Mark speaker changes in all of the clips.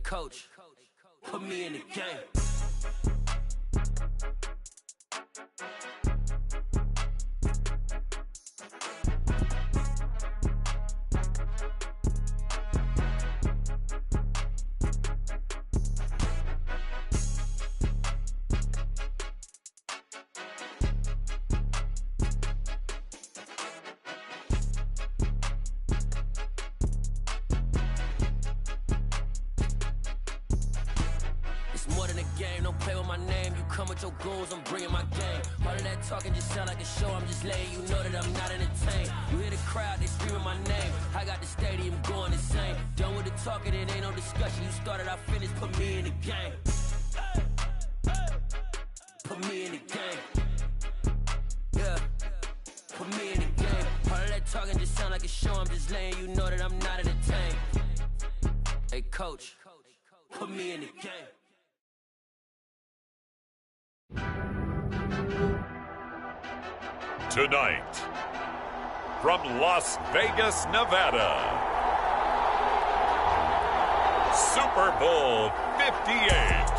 Speaker 1: coach, put me in the game. More than a game, don't play with my name. You come with your goons, I'm bringing my game. All of that talking just sound like a show. I'm just letting you know that I'm not entertained. You hear the crowd, they screaming my name. I got the stadium going insane. Done with the talking, it ain't no discussion. You started, I finished, put me in the game. Put me in the game. Yeah, put me in the game. All of that talking just sound like a show. I'm just letting you know that I'm not entertained. Hey coach, put me in the game.
Speaker 2: Tonight, from Las Vegas, Nevada, Super Bowl 58.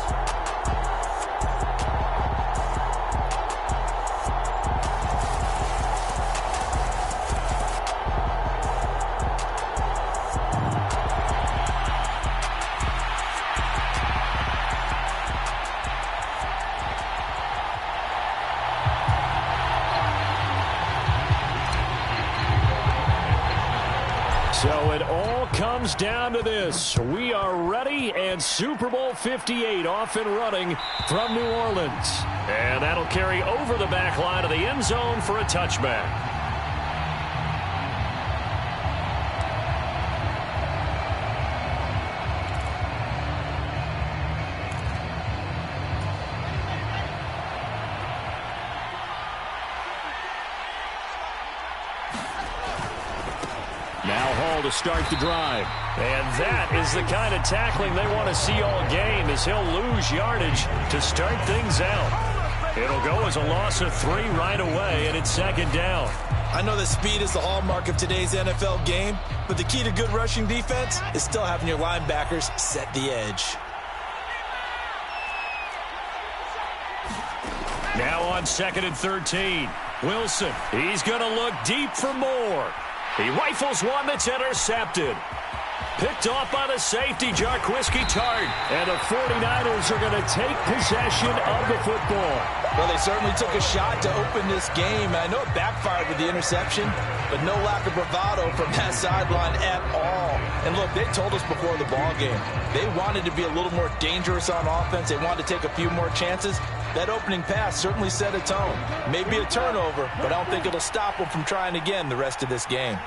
Speaker 3: So it all comes down to this. We are ready, and Super Bowl 58 off and running from New Orleans. And that'll carry over the back line of the end zone for a touchback. To start the drive. And that is the kind of tackling they want to see all game, as he'll lose yardage to start things out. It'll go as a loss of 3 right away, and it's second down.
Speaker 4: I know that speed is the hallmark of today's NFL game, but the key to good rushing defense is still having your linebackers set the edge.
Speaker 3: Now on 2nd and 13. Wilson, he's going to look deep for more. He rifles one that's intercepted. Picked off by the safety, Jarquiski Tart. And the 49ers are going to take possession of the football.
Speaker 4: Well, they certainly took a shot to open this game. I know it backfired with the interception, but no lack of bravado from that sideline at all. And look, they told us before the ball game, they wanted to be a little more dangerous on offense. They wanted to take a few more chances. That opening pass certainly set a tone. Maybe a turnover, but I don't think it'll stop them from trying again the rest of this game.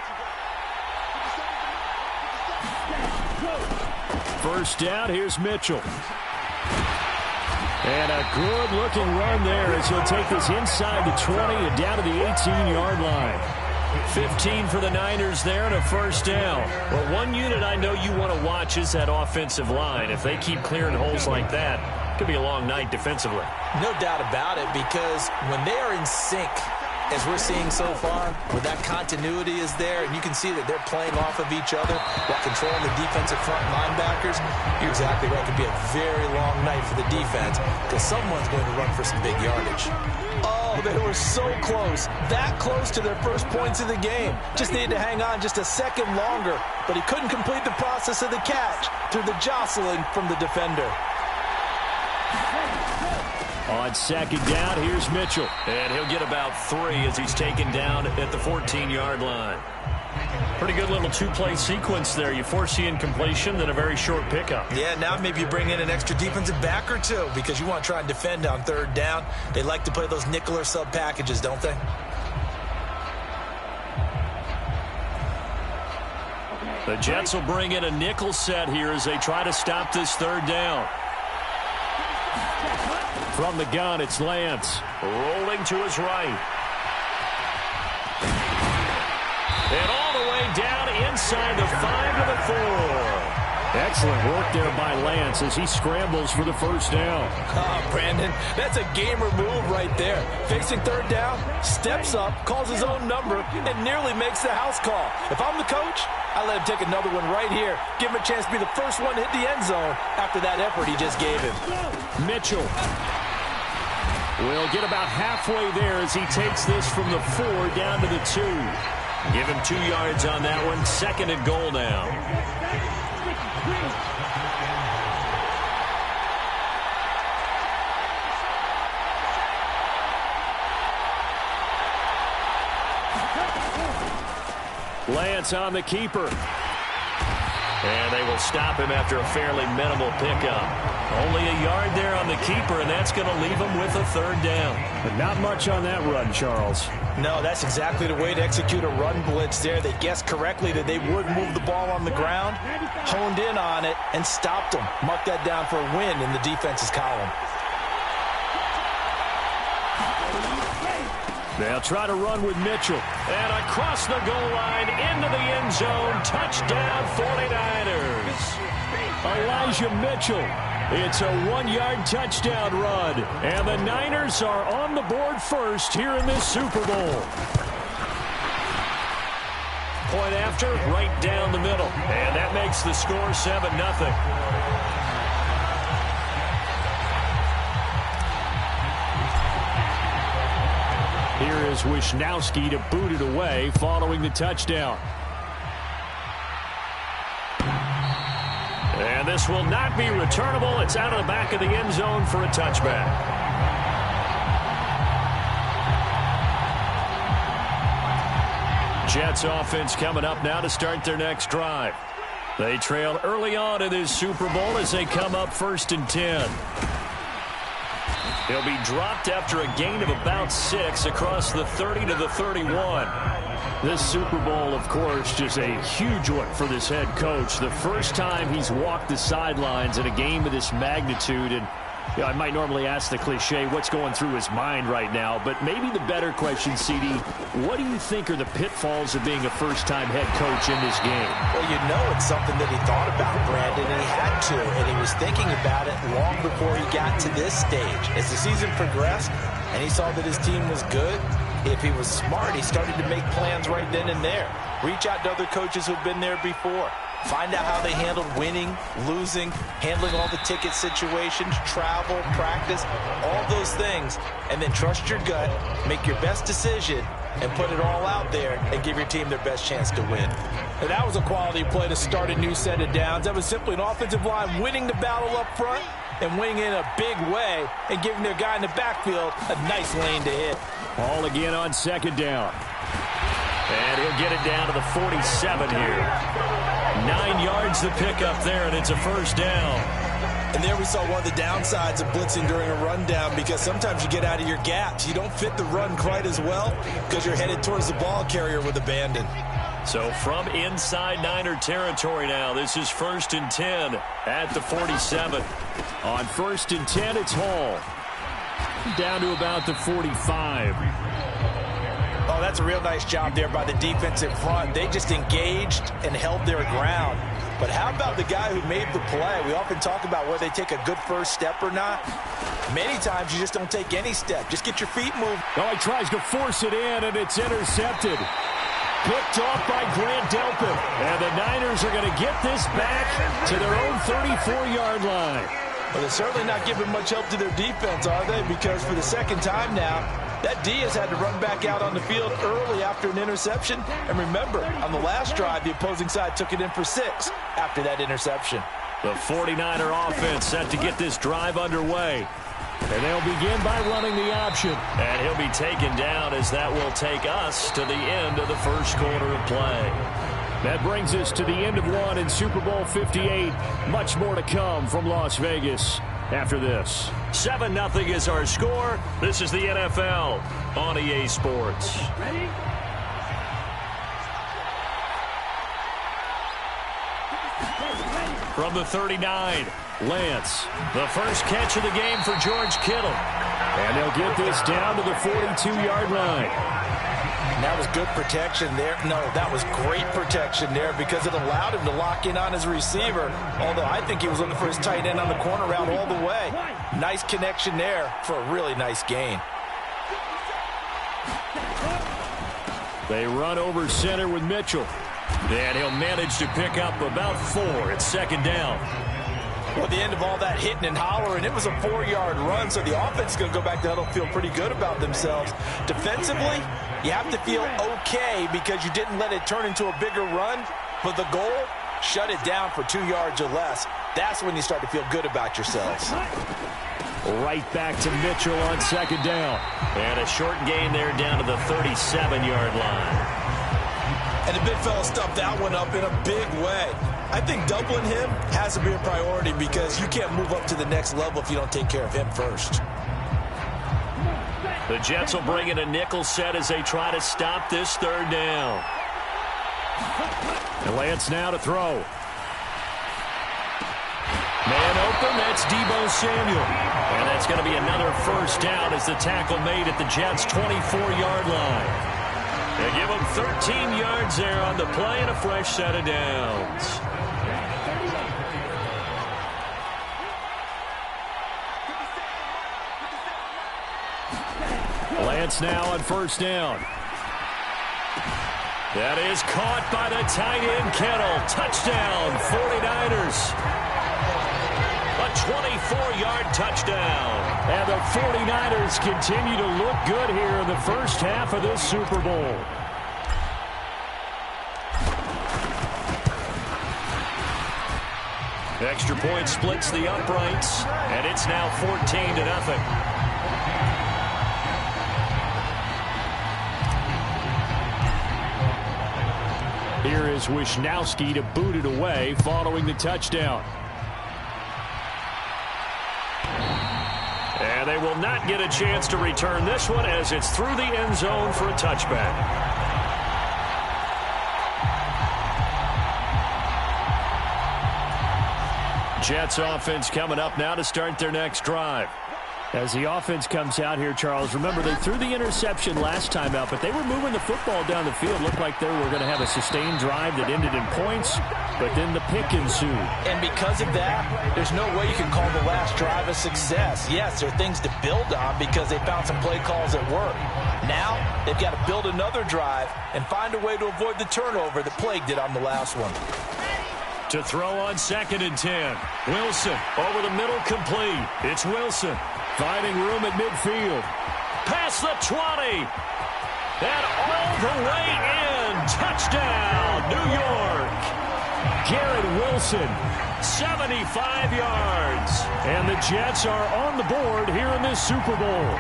Speaker 3: First down, here's Mitchell. And a good-looking run there as he'll take this inside the 20 and down to the 18-yard line. 15 for the Niners there and a first down. Well, one unit I know you want to watch is that offensive line. If they keep clearing holes like that, it could be a long night defensively.
Speaker 4: No doubt about it, because when they are in sync, as we're seeing so far, where that continuity is there, and you can see that they're playing off of each other while controlling the defensive front linebackers, you're exactly right. It could be a very long night for the defense because someone's going to run for some big yardage. Oh, they were so close, that close to their first points of the game. Just needed to hang on just a second longer, but he couldn't complete the process of the catch through the jostling from the defender.
Speaker 3: On second down, here's Mitchell. And he'll get about 3 as he's taken down at the 14-yard line. Pretty good little two-play sequence there. You force the incompletion, then a very short pickup.
Speaker 4: Yeah, now maybe you bring in an extra defensive back or two because you want to try and defend on third down. They like to play those nickel or sub packages, don't they?
Speaker 3: The Jets will bring in a nickel set here as they try to stop this third down. From the gun, it's Lance. Rolling to his right. And all the way down inside the 5 to the 4. Excellent work there by Lance as he scrambles for the first down.
Speaker 4: Brandon, that's a gamer move right there. Facing third down, steps up, calls his own number, and nearly makes the house call. If I'm the coach, I let him take another one right here. Give him a chance to be the first one to hit the end zone after that effort he just gave him.
Speaker 3: Mitchell will get about halfway there as he takes this from the 4 down to the 2. Give him 2 yards on that one. 2nd and goal now. Lance on the keeper. And they will stop him after a fairly minimal pickup. Only a yard there on the keeper, and that's going to leave him with a 3rd down. But not much on that run, Charles.
Speaker 4: No, that's exactly the way to execute a run blitz there. They guessed correctly that they would move the ball on the ground, honed in on it, and stopped them. Mark that down for a win in the defense's column.
Speaker 3: They'll try to run with Mitchell. And across the goal line, into the end zone. Touchdown, 49ers. Elijah Mitchell. It's a 1-yard touchdown run. And the Niners are on the board first here in this Super Bowl. Point after, right down the middle. And that makes the score 7-0. Here is Wisnowski to boot it away following the touchdown. And this will not be returnable. It's out of the back of the end zone for a touchback. Jets offense coming up now to start their next drive. They trailed early on in this Super Bowl as they come up 1st and 10. He'll be dropped after a gain of about 6 across the 30 to the 31. This Super Bowl, of course, just a huge one for this head coach. The first time he's walked the sidelines in a game of this magnitude. And you know, I might normally ask the cliche, what's going through his mind right now? But maybe the better question, CD, what do you think are the pitfalls of being a first-time head coach in this game?
Speaker 4: Well, you know it's something that he thought about, Brandon, and he had to. And he was thinking about it long before he got to this stage. As the season progressed and he saw that his team was good, if he was smart, he started to make plans right then and there. Reach out to other coaches who've been there before. Find out how they handled winning, losing, handling all the ticket situations, travel, practice, all those things. And then trust your gut, make your best decision, and put it all out there and give your team their best chance to win. And that was a quality play to start a new set of downs. That was simply an offensive line winning the battle up front and winning in a big way and giving their guy in the backfield a nice lane to hit.
Speaker 3: Ball again on 2nd down. And he'll get it down to the 47 here. 9 yards to pick up there, and it's a 1st down.
Speaker 4: And there we saw one of the downsides of blitzing during a rundown, because sometimes you get out of your gaps. You don't fit the run quite as well because you're headed towards the ball carrier with abandon.
Speaker 3: So from inside Niner territory now, this is 1st and 10 at the 47. On 1st and 10, it's Hall. Down to about the 45.
Speaker 4: Oh, that's a real nice job there by the defensive front. They just engaged and held their ground. But how about the guy who made the play? We often talk about whether they take a good first step or not. Many times you just don't take any step. Just get your feet moved.
Speaker 3: Oh, he tries to force it in, and it's intercepted. Picked off by Grant Delpit. And the Niners are going to get this back to their own 34-yard line.
Speaker 4: Well, they're certainly not giving much help to their defense, are they? Because for the 2nd time now, that D has had to run back out on the field early after an interception. And remember, on the last drive, the opposing side took it in for 6 after that interception.
Speaker 3: The 49er offense set to get this drive underway. And they'll begin by running the option. And he'll be taken down as that will take us to the end of the 1st quarter of play. That brings us to the end of one in Super Bowl 58. Much more to come from Las Vegas after this. 7-0 is our score. This is the NFL on EA Sports.
Speaker 5: Ready?
Speaker 3: From the 39, Lance. The first catch of the game for George Kittle. And they'll get this down to the 42-yard line.
Speaker 4: And that was good protection there. No, that was great protection there because it allowed him to lock in on his receiver. Although I think he was looking for his tight end on the corner route all the way. Nice connection there for a really nice gain.
Speaker 3: They run over center with Mitchell. And he'll manage to pick up about 4 at second down.
Speaker 4: Well, at the end of all that hitting and hollering, it was a 4-yard run, so the offense is going to go back to huddle, feel pretty good about themselves. Defensively, you have to feel okay because you didn't let it turn into a bigger run, but the goal, shut it down for 2 yards or less. That's when you start to feel good about yourselves.
Speaker 3: Right back to Mitchell on second down. And a short gain there down to the 37-yard line.
Speaker 4: And the big fella stuffed that one up in a big way. I think doubling him has to be a priority because you can't move up to the next level if you don't take care of him first.
Speaker 3: The Jets will bring in a nickel set as they try to stop this third down. And Lance now to throw. Man open, that's Deebo Samuel. And that's going to be another first down as the tackle made at the Jets' 24-yard line. They give them 13 yards there on the play and a fresh set of downs. Lance now on first down. That is caught by the tight end, Kittle. Touchdown, 49ers. A 24-yard touchdown. And the 49ers continue to look good here in the first half of this Super Bowl. Extra point splits the uprights, and it's now 14-0. Here is Wisnowski to boot it away following the touchdown. And they will not get a chance to return this one as it's through the end zone for a touchback. Jets offense coming up now to start their next drive. As the offense comes out here, Charles, remember they threw the interception last time out, but they were moving the football down the field. Looked like they were going to have a sustained drive that ended in points, but then the pick ensued.
Speaker 4: And because of that, there's no way you can call the last drive a success. Yes, there are things to build on because they found some play calls that work. Now, they've got to build another drive and find a way to avoid the turnover that plagued it on the last one.
Speaker 3: To throw on 2nd and 10. Wilson over the middle, complete. It's Wilson finding room at midfield. Past the 20. And all the way in. Touchdown, New York. Garrett Wilson, 75 yards. And the Jets are on the board here in this Super Bowl.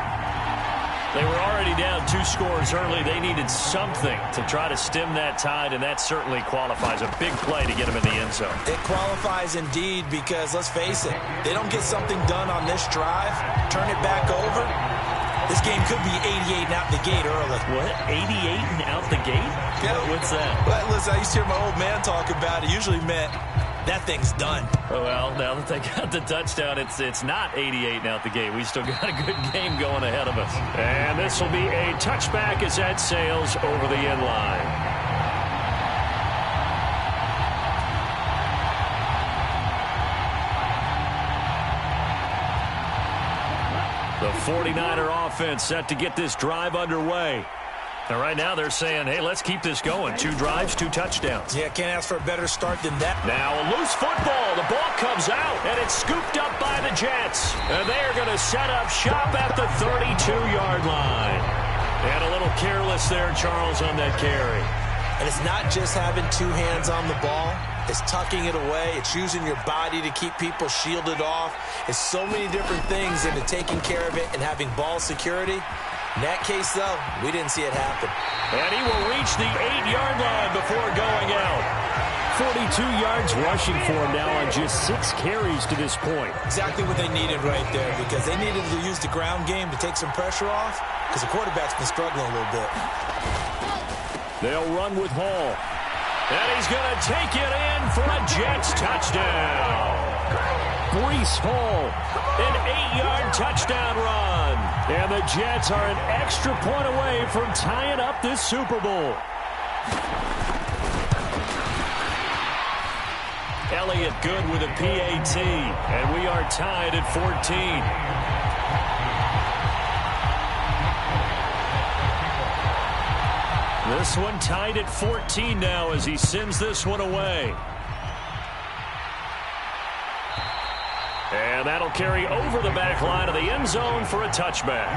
Speaker 3: They were already down 2 scores early. They needed something to try to stem that tide, and that certainly qualifies. A big play to get them in the end zone.
Speaker 4: It qualifies indeed because, let's face it, they don't get something done on this drive, turn it back over, this game could be 88 and out the gate early.
Speaker 3: What? 88 and out the gate?
Speaker 4: Yeah.
Speaker 3: What's that?
Speaker 4: Well, listen, I used to hear my old man talk about it. Usually meant that thing's done.
Speaker 3: Well, now that they got the touchdown, it's not 88 and out the gate. We still got a good game going ahead of us. And this will be a touchback as that sails over the end line. The 49er offense set to get this drive underway. And right now they're saying, hey, let's keep this going. 2 drives, 2 touchdowns.
Speaker 4: Yeah, can't ask for a better start than that.
Speaker 3: Now a loose football. The ball comes out, and it's scooped up by the Jets. And they are going to set up shop at the 32-yard line. And a little careless there, Charles, on that carry.
Speaker 4: And it's not just having 2 hands on the ball. It's tucking it away. It's using your body to keep people shielded off. It's so many different things into taking care of it and having ball security. In that case, though, we didn't see it happen.
Speaker 3: And he will reach the 8-yard line before going out. 42 yards rushing for him now on just 6 carries to this point.
Speaker 4: Exactly what they needed right there because they needed to use the ground game to take some pressure off because the quarterback's been struggling a little bit.
Speaker 3: They'll run with Hall. And he's going to take it in for a Jets touchdown. Breece Hall, an 8-yard touchdown run. And the Jets are an extra point away from tying up this Super Bowl. Elliott good with a PAT, and we are tied at 14. This one tied at 14 now as he sends this one away. And that'll carry over the back line of the end zone for a touchback.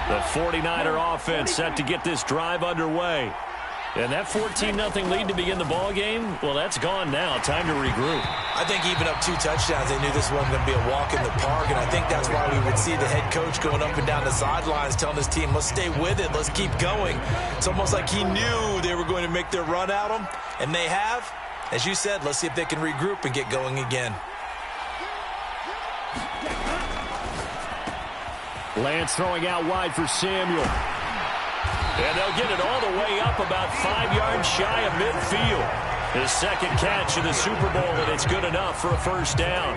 Speaker 3: The 49er offense set to get this drive underway. And that 14-0 lead to begin the ball game, well, that's gone now. Time to regroup.
Speaker 4: I think even up 2 touchdowns, they knew this wasn't going to be a walk in the park, and I think that's why we would see the head coach going up and down the sidelines telling his team, let's stay with it, let's keep going. It's almost like he knew they were going to make their run at him, and they have. As you said, let's see if they can regroup and get going again.
Speaker 3: Lance throwing out wide for Samuel. And they'll get it all the way up about 5 yards shy of midfield. His second catch of the Super Bowl, and it's good enough for a first down.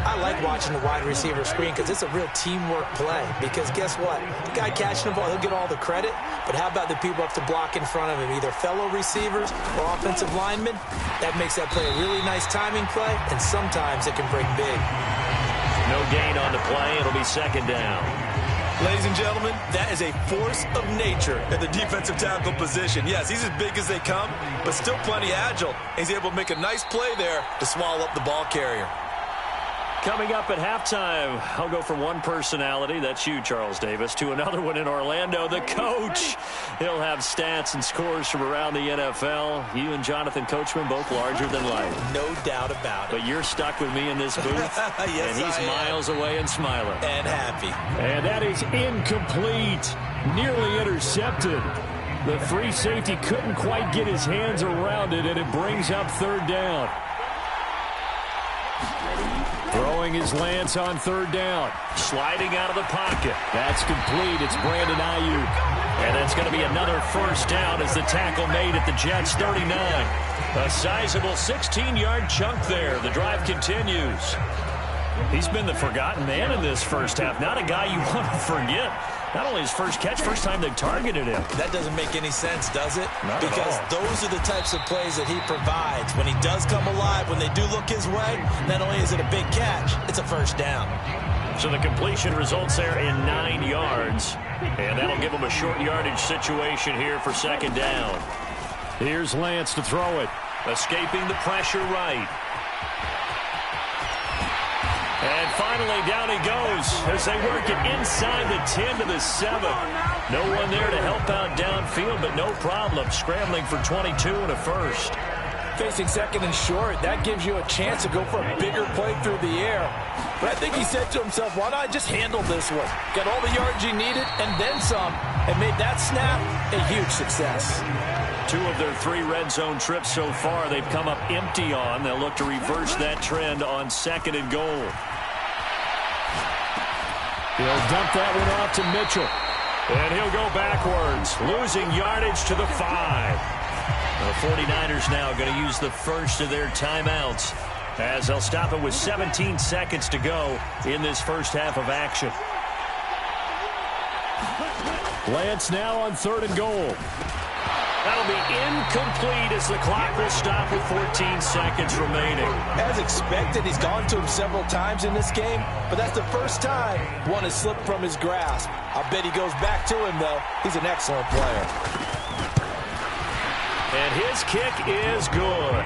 Speaker 4: I like watching the wide receiver screen because it's a real teamwork play. Because guess what? The guy catching the ball, he'll get all the credit. But how about the people up to block in front of him, either fellow receivers or offensive linemen? That makes that play a really nice timing play, and sometimes it can break big.
Speaker 3: No gain on the play. It'll be second down.
Speaker 4: Ladies and gentlemen, that is a force of nature at the defensive tackle position. Yes, he's as big as they come, but still plenty agile. He's able to make a nice play there to swallow up the ball carrier.
Speaker 3: Coming up at halftime, I'll go from one personality, that's you, Charles Davis, to another one in Orlando, the coach. He'll have stats and scores from around the NFL. You and Jonathan Coachman, both larger than life.
Speaker 4: No doubt about it.
Speaker 3: But you're stuck with me in this booth,
Speaker 4: yes,
Speaker 3: and he's miles away and smiling.
Speaker 4: And happy.
Speaker 3: And that is incomplete, nearly intercepted. The free safety couldn't quite get his hands around it, and it brings up third down. Throwing his Lance on third down. Sliding out of the pocket. That's complete. It's Brandon Ayuk. And that's going to be another first down as the tackle made at the Jets' 39. A sizable 16-yard chunk there. The drive continues. He's been the forgotten man in this first half. Not a guy you want to forget. Not only his first catch, first time they targeted him.
Speaker 4: That doesn't make any sense, does it?
Speaker 3: Not
Speaker 4: because
Speaker 3: at all.
Speaker 4: Those are the types of plays that he provides. When he does come alive, when they do look his way, not only is it a big catch, it's a first down.
Speaker 3: So the completion results there in 9 yards. And that'll give him a short yardage situation here for second down. Here's Lance to throw it. Escaping the pressure right. And finally, down he goes as they work it inside the 10 to the 7. No one there to help out downfield, but no problem. Scrambling for 22 and a first.
Speaker 5: Facing second and short, that gives you a chance to go for a bigger play through the air. But I think he said to himself, why not just handle this one? Got all the yards you needed and then some, and made that snap a huge success.
Speaker 3: 2 of their 3 red zone trips so far they've come up empty on. They'll look to reverse that trend on second and goal. He'll dump that one off to Mitchell. And he'll go backwards, losing yardage to the 5. The 49ers now going to use the first of their timeouts as they'll stop it with 17 seconds to go in this first half of action. Lance now on third and goal. That'll be incomplete as the clock will stop with 14 seconds remaining.
Speaker 5: As expected, he's gone to him several times in this game, but that's the first time one has slipped from his grasp. I bet he goes back to him, though. He's an excellent player.
Speaker 3: And his kick is good.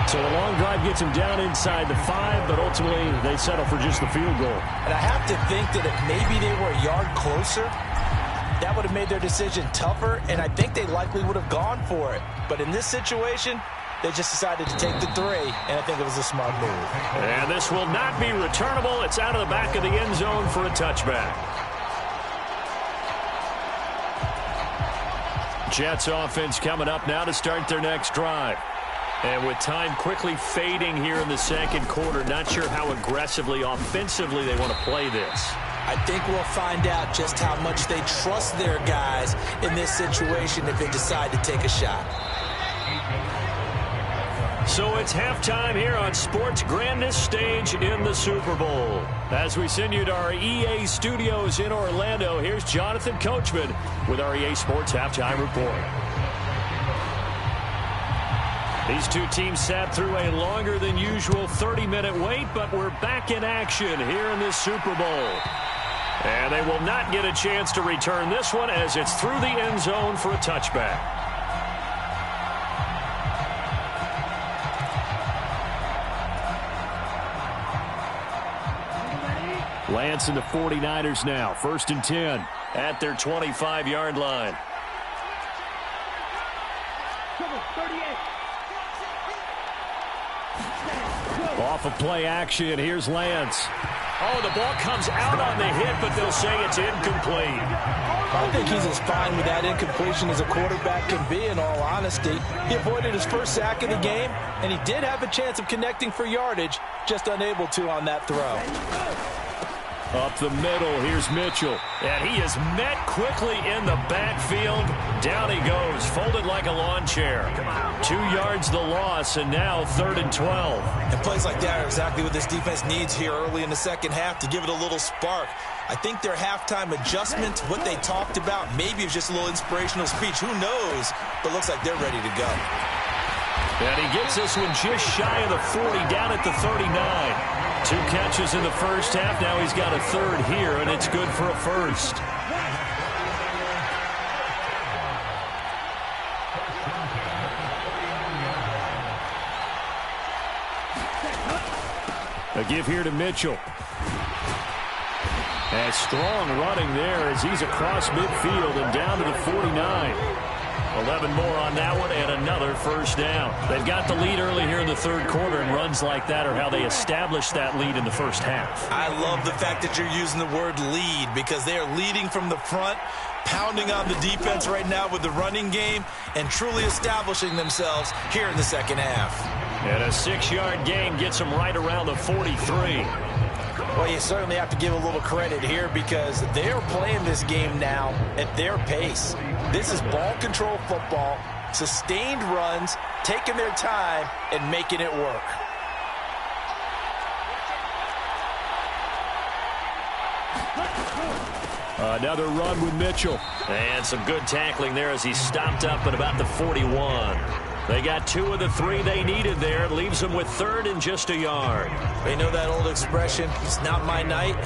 Speaker 3: So the long drive gets him down inside the 5, but ultimately they settle for just the field goal.
Speaker 5: And I have to think that if maybe they were a yard closer, that would have made their decision tougher, and I think they likely would have gone for it. But in this situation, they just decided to take the 3, and I think it was a smart move.
Speaker 3: And this will not be returnable. It's out of the back of the end zone for a touchback. Jets offense coming up now to start their next drive. And with time quickly fading here in the second quarter, not sure how aggressively, offensively they want to play this.
Speaker 4: I think we'll find out just how much they trust their guys in this situation if they decide to take a shot.
Speaker 3: So it's halftime here on sports' grandest stage in the Super Bowl. As we send you to our EA studios in Orlando, here's Jonathan Coachman with our EA Sports Halftime Report. These two teams sat through a longer than usual 30-minute wait, but we're back in action here in this Super Bowl. And they will not get a chance to return this one as it's through the end zone for a touchback. Lance and the 49ers now, 1st and 10 at their 25-yard line. Off of play action, here's Lance. Oh, the ball comes out on the hit, but they'll say it's incomplete.
Speaker 5: I think he's as fine with that incompletion as a quarterback can be, in all honesty. He avoided his first sack of the game, and he did have a chance of connecting for yardage, just unable to on that throw.
Speaker 3: Up the middle, here's Mitchell. And he is met quickly in the backfield. Down he goes, folded like a lawn chair. 2 yards the loss, and now 3rd and 12.
Speaker 4: And plays like that are exactly what this defense needs here early in the second half to give it a little spark. I think their halftime adjustment, what they talked about, maybe it was just a little inspirational speech. Who knows? But looks like they're ready to go.
Speaker 3: And he gets this one just shy of the 40, down at the 39. 2 catches in the first half. Now he's got a 3rd here, and it's good for a 1st. A give here to Mitchell. And strong running there as he's across midfield and down to the 49. 11 more on that one and another 1st down. They've got the lead early here in the 3rd quarter, and runs like that are how they establish that lead in the first half.
Speaker 4: I love the fact that you're using the word lead because they are leading from the front, pounding on the defense right now with the running game, and truly establishing themselves here in the second half.
Speaker 3: And a 6-yard gain gets them right around the 43.
Speaker 5: Well, you certainly have to give a little credit here because they're playing this game now at their pace. This is ball control football, sustained runs, taking their time, and making it work.
Speaker 3: Another run with Mitchell. And some good tackling there as he stopped up at about the 41. They got 2 of the 3 they needed there. It leaves them with 3rd and just a yard.
Speaker 4: They know that old expression, it's not my night.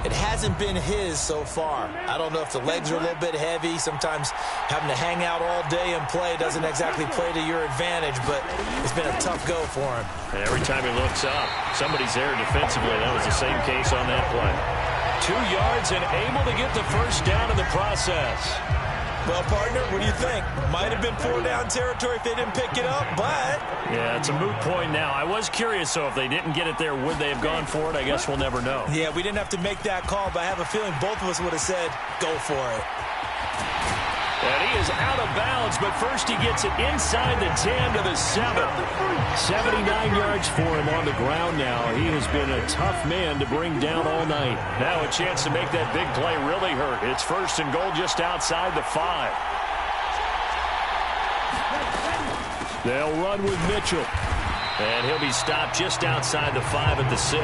Speaker 4: It hasn't been his so far. I don't know if the legs are a little bit heavy. Sometimes having to hang out all day and play doesn't exactly play to your advantage, but it's been a tough go for him.
Speaker 3: And every time he looks up, somebody's there defensively. That was the same case on that play. 2 yards and able to get the 1st down in the process.
Speaker 4: Well, partner, what do you think? Might have been 4-down territory if they didn't pick it up, but...
Speaker 3: Yeah, it's a moot point now. I was curious, so if they didn't get it there, would they have gone for it? I guess we'll never know.
Speaker 4: Yeah, we didn't have to make that call, but I have a feeling both of us would have said, go for it.
Speaker 3: And he is out of bounds, but first he gets it inside the 10 to the 7. 79 yards for him on the ground now. He has been a tough man to bring down all night. Now a chance to make that big play really hurt. It's 1st and goal just outside the 5. They'll run with Mitchell. And he'll be stopped just outside the 5 at the 6.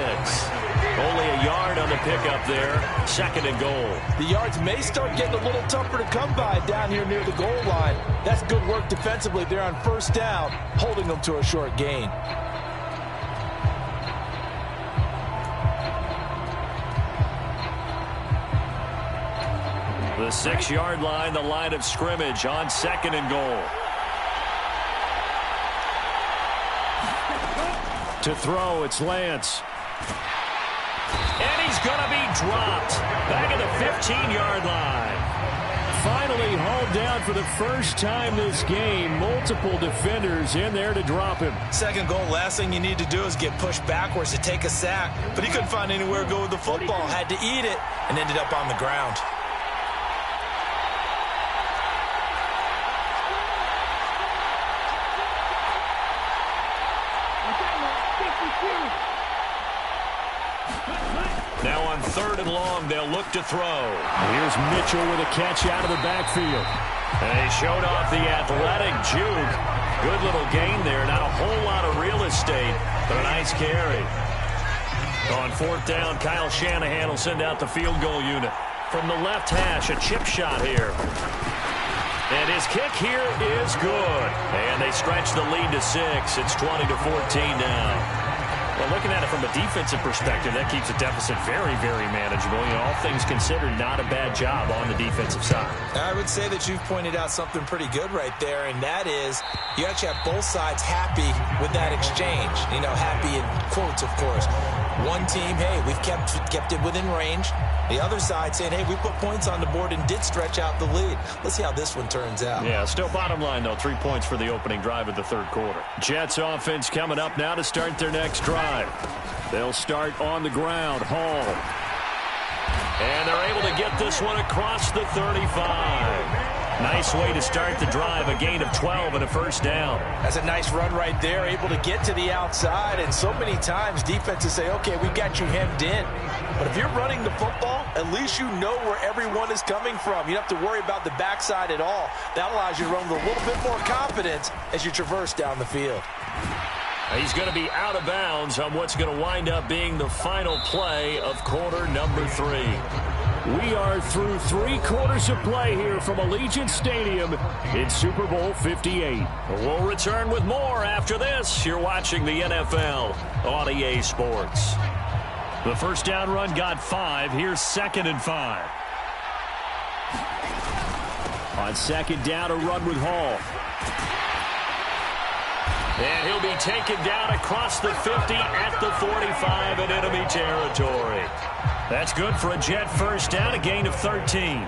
Speaker 3: Only a yard on the pickup there. 2nd and goal.
Speaker 5: The yards may start getting a little tougher to come by down here near the goal line. That's good work defensively there on 1st down, holding them to a short gain.
Speaker 3: The 6-yard line, the line of scrimmage on 2nd and goal. To throw, it's Lance. And he's going to be dropped. Back at the 15-yard line. Finally hauled down for the first time this game. Multiple defenders in there to drop him.
Speaker 4: 2nd goal, last thing you need to do is get pushed backwards to take a sack. But he couldn't find anywhere to go with the football. Had to eat it and ended up on the ground.
Speaker 3: Now on 3rd and long. They'll look to throw. Here's Mitchell with a catch out of the backfield. And he showed off the athletic juke. Good little gain there. Not a whole lot of real estate, but a nice carry. On 4th down, Kyle Shanahan will send out the field goal unit. From the left hash, a chip shot here. And his kick here is good. And they stretch the lead to 6. It's 20-14 now. Well, looking at it from a defensive perspective, that keeps the deficit very, very manageable. You know, all things considered, not a bad job on the defensive side.
Speaker 4: I would say that you've pointed out something pretty good right there, and that is you actually have both sides happy with that exchange. You know, happy in quotes, of course. One team, hey, we've kept it within range. The other side saying, hey, we put points on the board and did stretch out the lead. Let's see how this one turns out.
Speaker 3: Yeah, still bottom line, though. 3 points for the opening drive of the 3rd quarter. Jets offense coming up now to start their next drive. They'll start on the ground. Hall. And they're able to get this one across the 35. Nice way to start the drive. A gain of 12 and a 1st down.
Speaker 5: That's a nice run right there. Able to get to the outside. And so many times defenses say, okay, we've got you hemmed in. But if you're running the football, at least you know where everyone is coming from. You don't have to worry about the backside at all. That allows you to run with a little bit more confidence as you traverse down the field.
Speaker 3: He's going to be out of bounds on what's going to wind up being the final play of quarter number 3. We are through 3 quarters of play here from Allegiant Stadium in Super Bowl 58. We'll return with more after this. You're watching the NFL on EA Sports. The 1st down run got 5. Here's 2nd and 5. On 2nd down, a run with Hall. And he'll be taken down across the 50 at the 45 in enemy territory. That's good for a Jet 1st down, a gain of 13.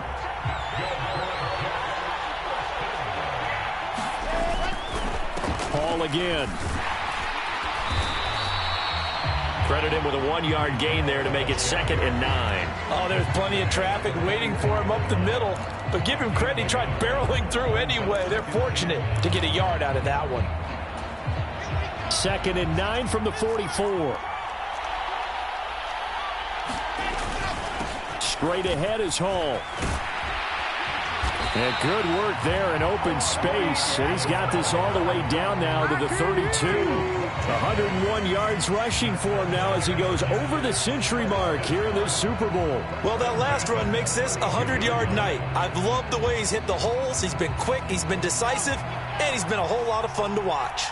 Speaker 3: Hall again. Credit him with a 1-yard gain there to make it 2nd and 9.
Speaker 5: Oh, there's plenty of traffic waiting for him up the middle. But give him credit, he tried barreling through anyway. They're fortunate to get a yard out of that one.
Speaker 3: 2nd and 9 from the 44. Straight ahead is Hall. And good work there in open space. And he's got this all the way down now to the 32. 101 yards rushing for him now as he goes over the century mark here in this Super Bowl.
Speaker 5: Well, that last run makes this a 100-yard night. I've loved the way he's hit the holes. He's been quick, he's been decisive, and he's been a whole lot of fun to watch.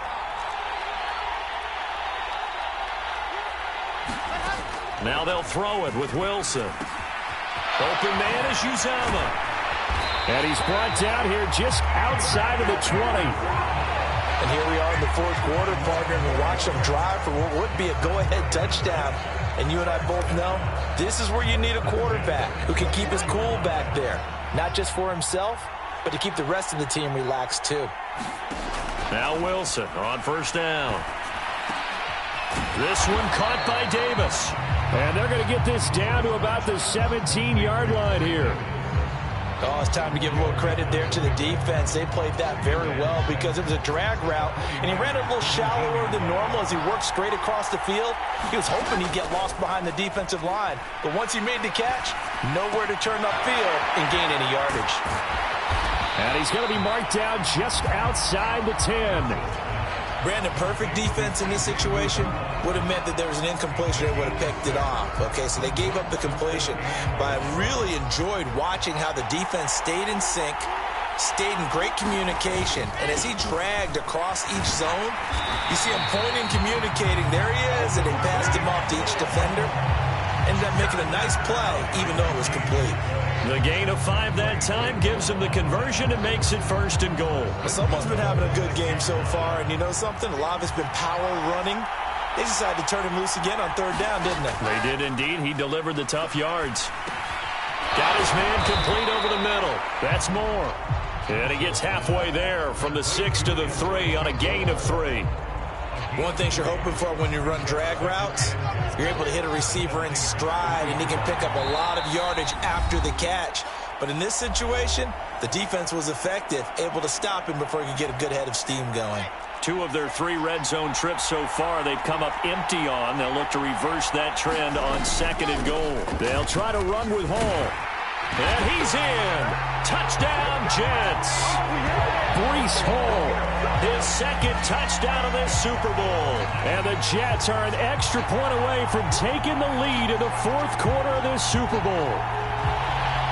Speaker 3: Now they'll throw it with Wilson. Open man is Uzama. And he's brought down here just outside of the 20.
Speaker 5: And here we are in the 4th quarter, partner, and we watch them drive for what would be a go-ahead touchdown. And you and I both know this is where you need a quarterback who can keep his cool back there. Not just for himself, but to keep the rest of the team relaxed too.
Speaker 3: Now Wilson on 1st down. This one caught by Davis. And they're going to get this down to about the 17-yard line here.
Speaker 5: Oh, it's time to give a little credit there to the defense. They played that very well because it was a drag route, and he ran it a little shallower than normal as he worked straight across the field. He was hoping he'd get lost behind the defensive line, but once he made the catch, nowhere to turn upfield and gain any yardage.
Speaker 3: And he's going to be marked down just outside the 10.
Speaker 4: Brandon, perfect defense in this situation would have meant that there was an incompletion. They would have picked it off. Okay, so they gave up the completion. But I really enjoyed watching how the defense stayed in sync, stayed in great communication. And as he dragged across each zone, you see him pointing, communicating. There he is, and they passed him off to each defender. Ended up making a nice play, even though it was complete.
Speaker 3: The gain of 5 that time gives him the conversion and makes it 1st and goal.
Speaker 4: Someone's been having a good game so far, and you know something? A lot of it's been power running. They decided to turn him loose again on 3rd down, didn't they?
Speaker 3: They did indeed. He delivered the tough yards. Got his man complete over the middle. That's more. And he gets halfway there from the 6 to the 3 on a gain of 3.
Speaker 4: One thing you're hoping for when you run drag routes, you're able to hit a receiver in stride, and he can pick up a lot of yardage after the catch. But in this situation, the defense was effective, able to stop him before he could get a good head of steam going.
Speaker 3: 2 of their 3 red zone trips so far, they've come up empty on. They'll look to reverse that trend on 2nd and goal. They'll try to run with Hall. And he's in. Touchdown, Jets. Breece Hall, his 2nd touchdown of this Super Bowl. And the Jets are an extra point away from taking the lead in the 4th quarter of this Super Bowl.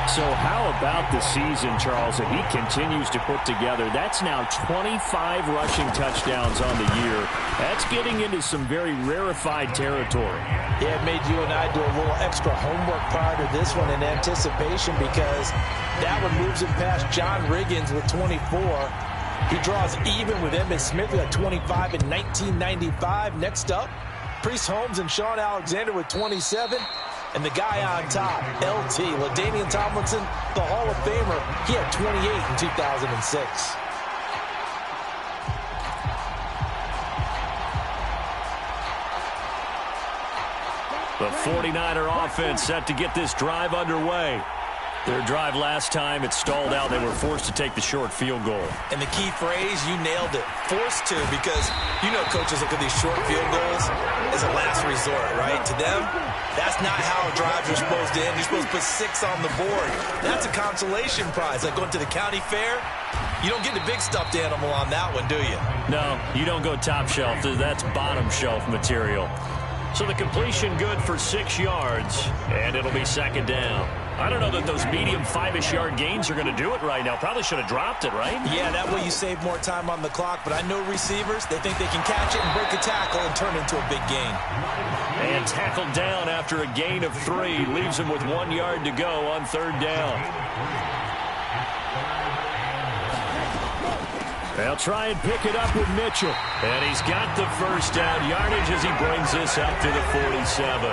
Speaker 3: So how about the season, Charles, that he continues to put together? That's now 25 rushing touchdowns on the year. That's getting into some very rarefied territory.
Speaker 5: Yeah, it made you and I do a little extra homework prior to this one in anticipation, because that one moves him past John Riggins with 24. He draws even with Emmitt Smith at 25 in 1995. Next up, Priest Holmes and Sean Alexander with 27. And the guy on top, LT, LaDainian Tomlinson, the Hall of Famer, he had 28 in 2006.
Speaker 3: The 49er offense set to get this drive underway. Their drive last time, it stalled out. They were forced to take the short field goal.
Speaker 4: And the key phrase, you nailed it, forced to, because you know coaches look at these short field goals as a last resort, right? To them, that's not how drives are supposed to end. You're supposed to put 6 on the board. That's a consolation prize. Like going to the county fair, you don't get the big stuffed animal on that one, do you?
Speaker 3: No, you don't go top shelf. That's bottom shelf material. So the completion good for 6 yards, and it'll be 2nd down. I don't know that those medium 5-ish yard gains are going to do it right now. Probably should have dropped it, right?
Speaker 4: Yeah, that way you save more time on the clock. But I know receivers, they think they can catch it and break a tackle and turn it into a big gain.
Speaker 3: And tackled down after a gain of 3. Leaves him with 1 yard to go on 3rd down. They'll try and pick it up with Mitchell. And he's got the 1st down yardage as he brings this up to the 47.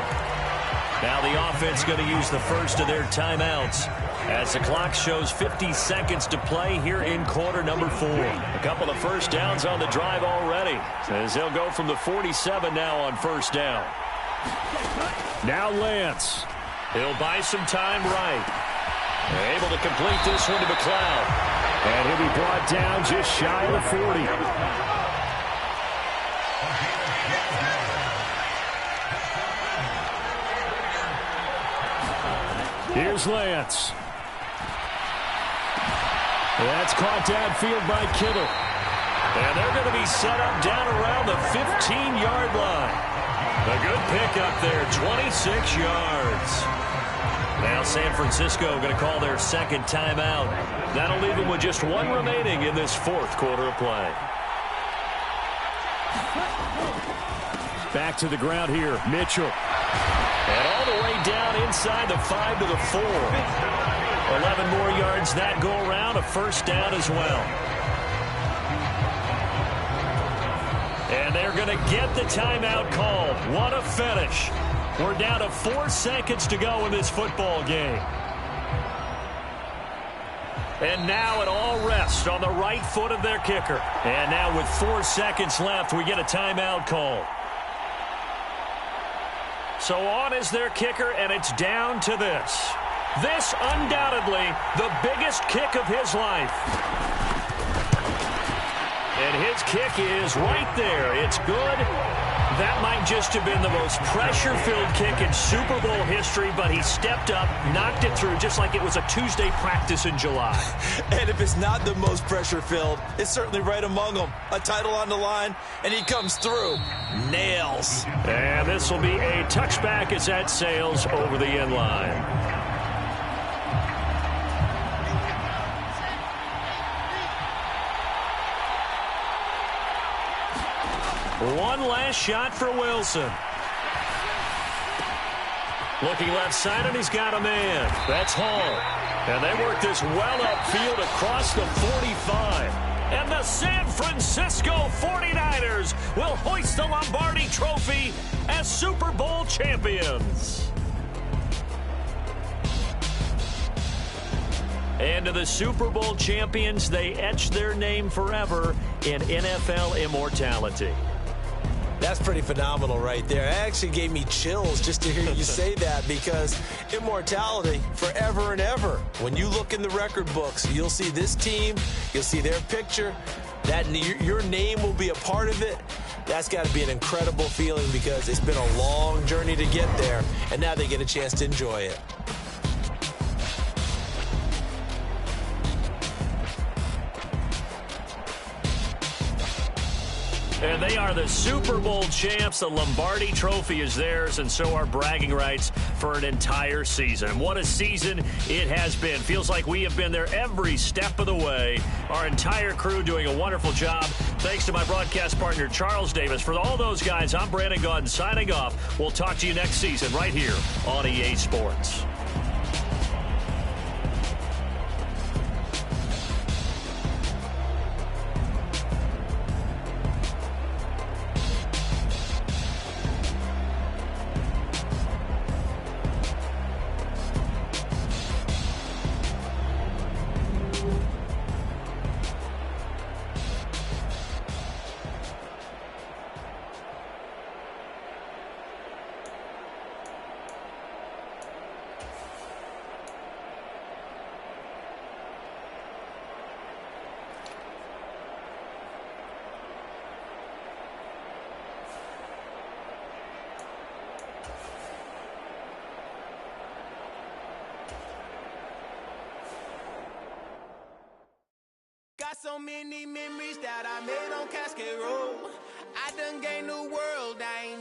Speaker 3: Now the offense going to use the first of their timeouts as the clock shows 50 seconds to play here in quarter number 4. A couple of 1st downs on the drive already, as they'll go from the 47 now on 1st down. Now Lance. He'll buy some time right. Able to complete this one to McLeod. And he'll be brought down just shy of the 40. Here's Lance. That's caught downfield by Kittle. And they're going to be set up down around the 15-yard line. A good pickup there, 26 yards. Now San Francisco going to call their 2nd timeout. That'll leave them with just 1 remaining in this 4th quarter of play. Back to the ground here, Mitchell. And all the way down inside the 5 to the 4. 11 more yards that go around, a 1st down as well. And they're going to get the timeout called. What a finish. We're down to 4 seconds to go in this football game. And now it all rests on the right foot of their kicker. And now with 4 seconds left, we get a timeout call. So on is their kicker, and it's down to this. This undoubtedly the biggest kick of his life. And his kick is right there. It's good. That might just have been the most pressure-filled kick in Super Bowl history, but he stepped up, knocked it through just like it was a Tuesday practice in July.
Speaker 4: And if it's not the most pressure-filled, it's certainly right among them. A title on the line, and he comes through. Nails.
Speaker 3: And this will be a touchback as that sails over the end line. One last shot for Wilson. Looking left side, and he's got a man. That's Hall. And they work this well upfield across the 45. And the San Francisco 49ers will hoist the Lombardi Trophy as Super Bowl champions. And to the Super Bowl champions, they etch their name forever in NFL immortality.
Speaker 4: That's pretty phenomenal right there. It actually gave me chills just to hear you say that, because immortality forever and ever. When you look in the record books, you'll see this team, you'll see their picture, that your name will be a part of it, that's got to be an incredible feeling because it's been a long journey to get there, and now they get a chance to enjoy it.
Speaker 3: And they are the Super Bowl champs. The Lombardi Trophy is theirs, and so are bragging rights for an entire season. What a season it has been. Feels like we have been there every step of the way. Our entire crew doing a wonderful job. Thanks to my broadcast partner, Charles Davis. For all those guys, I'm Brandon Gaudin signing off. We'll talk to you next season right here on EA Sports.
Speaker 6: Got so many memories that I made on Cascade Road. I done gained the world, I ain't